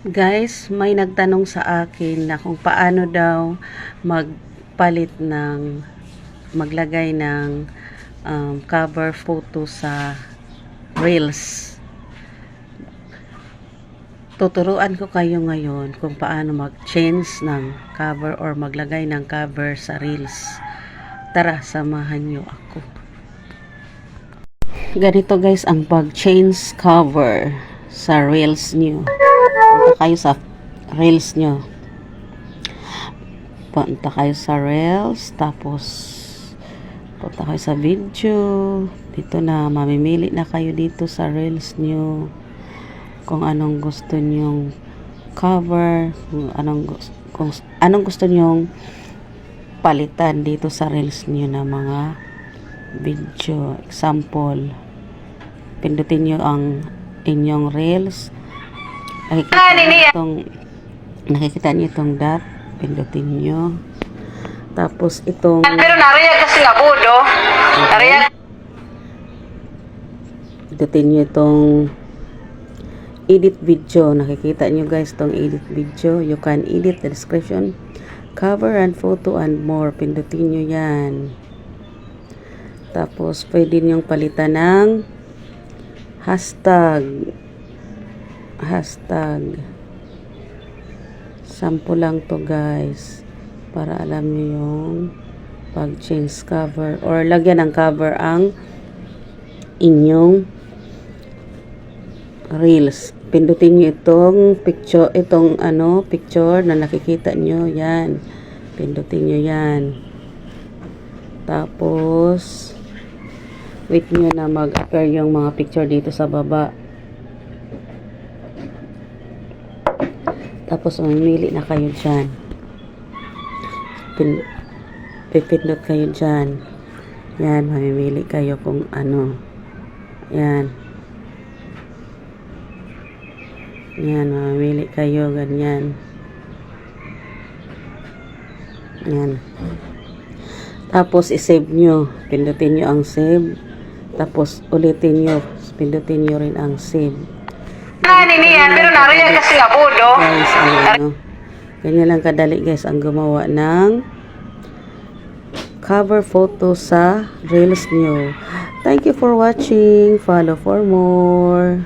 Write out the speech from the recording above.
Guys, may nagtanong sa akin na kung paano daw maglagay ng cover photo sa Reels. Tuturuan ko kayo ngayon kung paano mag-change ng cover or maglagay ng cover sa Reels. Tara, samahan nyo ako. Ganito guys ang pag-change cover sa Reels nyo. Punta kayo sa Reels nyo. Punta kayo sa Reels. Tapos, punta kayo sa video. Dito na, mamimili na kayo dito sa Reels nyo. Kung anong gusto nyong cover. Kung anong gusto nyong palitan dito sa Reels nyo na mga video. Example, pindutin nyo ang inyong Reels. Nakikita niyo itong dot, pindutin nyo. Tapos itong pero nariya kasi nga budo. Nariya. Pindutin nyo itong edit video. Nakikita nyo guys itong edit video. You can edit the description, cover and photo and more. Pindutin nyo yan. Tapos pwede nyo palitan ng hashtag. Sample lang to guys, para alam nyo yung pag-change cover or lagyan ng cover ang inyong Reels. Pindutin nyo itong picture, picture na nakikita nyo, yan. Pindutin nyo yan. Tapos wait nyo na mag-appear yung mga picture dito sa baba. Tapos mamimili na kayo dyan. Pipindot kayo dyan. Yan, mamimili kayo kung ano. Yan. Yan, mamimili kayo ganyan. Yan. Tapos isave nyo. Pindutin nyo ang save. Tapos ulitin nyo. Pindutin nyo rin ang save. Niyan, pero nariya kasi nga budo. Guys, ganyan lang kadali guys ang gumawa ng cover photo sa Reels nyo. Thank you for watching. Follow for more.